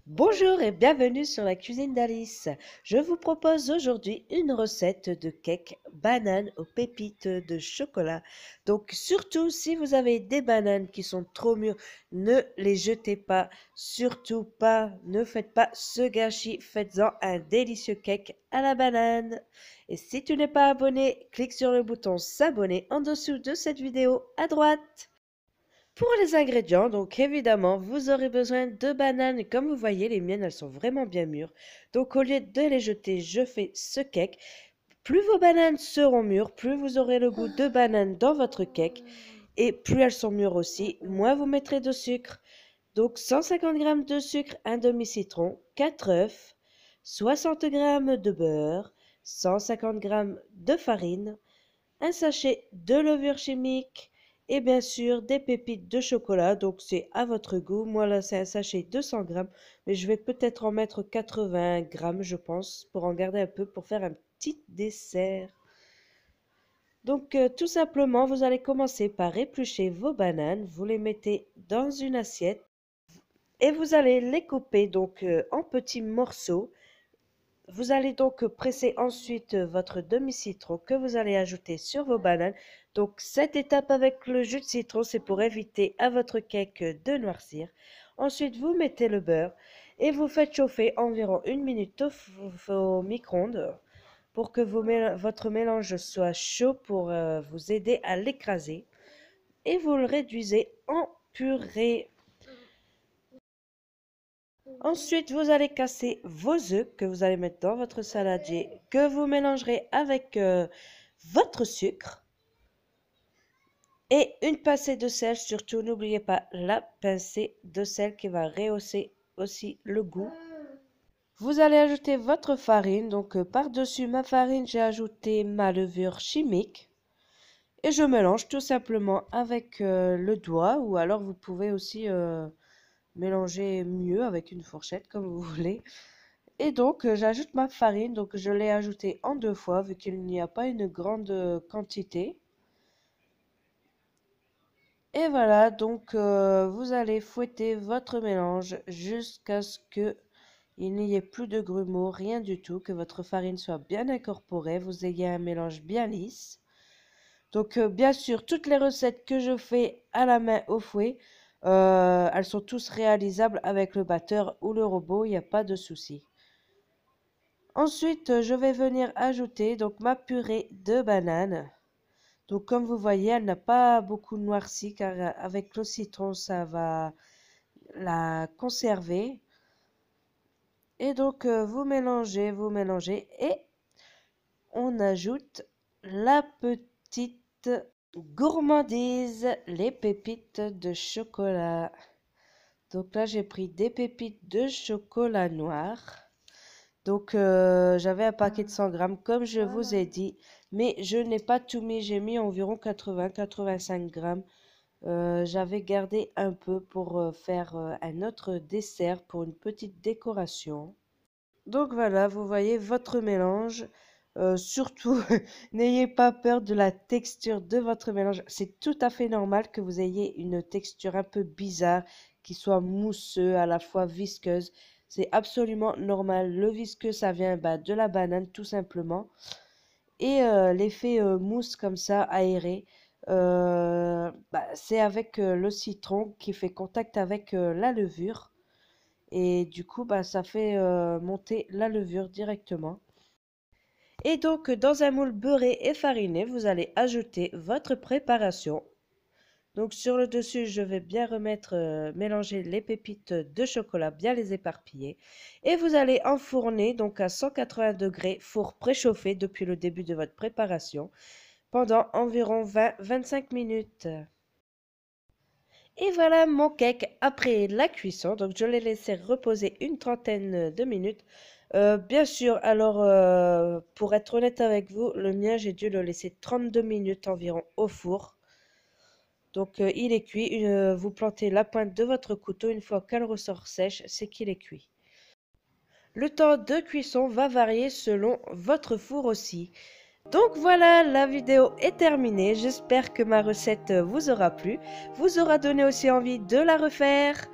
Bonjour et bienvenue sur la cuisine d'Alice. Je vous propose aujourd'hui une recette de cake banane aux pépites de chocolat. Donc surtout si vous avez des bananes qui sont trop mûres, ne les jetez pas. Surtout pas, ne faites pas ce gâchis, faites-en un délicieux cake à la banane. Et si tu n'es pas abonné, clique sur le bouton s'abonner en dessous de cette vidéo à droite. Pour les ingrédients, donc évidemment, vous aurez besoin de bananes. Et comme vous voyez, les miennes, elles sont vraiment bien mûres. Donc au lieu de les jeter, je fais ce cake. Plus vos bananes seront mûres, plus vous aurez le goût de banane dans votre cake. Et plus elles sont mûres aussi, moins vous mettrez de sucre. Donc 150 g de sucre, un demi-citron, 4 œufs, 60 g de beurre, 150 g de farine, un sachet de levure chimique et bien sûr des pépites de chocolat. Donc c'est à votre goût. Moi là c'est un sachet de 100 grammes, mais je vais peut-être en mettre 80 grammes je pense pour en garder un peu pour faire un petit dessert. Donc tout simplement vous allez commencer par éplucher vos bananes, vous les mettez dans une assiette et vous allez les couper donc en petits morceaux. Vous allez donc presser ensuite votre demi-citron que vous allez ajouter sur vos bananes. Donc cette étape avec le jus de citron, c'est pour éviter à votre cake de noircir. Ensuite, vous mettez le beurre et vous faites chauffer environ 1 minute au micro-ondes pour que votre mélange soit chaud pour vous aider à l'écraser. Et vous le réduisez en purée. Ensuite, vous allez casser vos œufs que vous allez mettre dans votre saladier, que vous mélangerez avec votre sucre et une pincée de sel. Surtout, n'oubliez pas la pincée de sel qui va rehausser aussi le goût. Vous allez ajouter votre farine. Donc, par-dessus ma farine, j'ai ajouté ma levure chimique. Et je mélange tout simplement avec le doigt ou alors vous pouvez aussi mélanger mieux avec une fourchette comme vous voulez. Et donc, j'ajoute ma farine. Donc, je l'ai ajoutée en 2 fois vu qu'il n'y a pas une grande quantité. Et voilà, donc vous allez fouetter votre mélange jusqu'à ce que il n'y ait plus de grumeaux, rien du tout, que votre farine soit bien incorporée, vous ayez un mélange bien lisse. Donc, bien sûr, toutes les recettes que je fais à la main au fouet, elles sont tous réalisables avec le batteur ou le robot, il n'y a pas de souci. Ensuite, je vais venir ajouter donc ma purée de banane. Donc comme vous voyez, elle n'a pas beaucoup noirci car avec le citron, ça va la conserver. Et donc vous mélangez et on ajoute la petite gourmandise, les pépites de chocolat. Donc là, j'ai pris des pépites de chocolat noir. Donc, j'avais un paquet de 100 grammes, comme je vous ai dit, mais je n'ai pas tout mis, j'ai mis environ 80-85 grammes. J'avais gardé un peu pour faire un autre dessert pour une petite décoration. Donc voilà, vous voyez votre mélange. Surtout, n'ayez pas peur de la texture de votre mélange. C'est tout à fait normal que vous ayez une texture un peu bizarre, qui soit mousseux, à la fois visqueuse. C'est absolument normal. Le visqueux, ça vient de la banane, tout simplement. Et l'effet mousse comme ça, aéré, c'est avec le citron qui fait contact avec la levure. Et du coup, ça fait monter la levure directement. Et donc, dans un moule beurré et fariné, vous allez ajouter votre préparation. Donc, sur le dessus, je vais bien mélanger les pépites de chocolat, bien les éparpiller. Et vous allez enfourner donc à 180 degrés, four préchauffé depuis le début de votre préparation, pendant environ 20-25 minutes. Et voilà mon cake après la cuisson. Donc, je l'ai laissé reposer une trentaine de minutes. Bien sûr, alors pour être honnête avec vous, le mien, j'ai dû le laisser 32 minutes environ au four. Donc, il est cuit. Vous plantez la pointe de votre couteau. Une fois qu'elle ressort sèche, c'est qu'il est cuit. Le temps de cuisson va varier selon votre four aussi. Donc voilà, la vidéo est terminée. J'espère que ma recette vous aura plu, vous aura donné aussi envie de la refaire.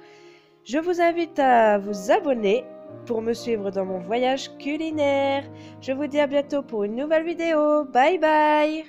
Je vous invite à vous abonner pour me suivre dans mon voyage culinaire. Je vous dis à bientôt pour une nouvelle vidéo. Bye bye!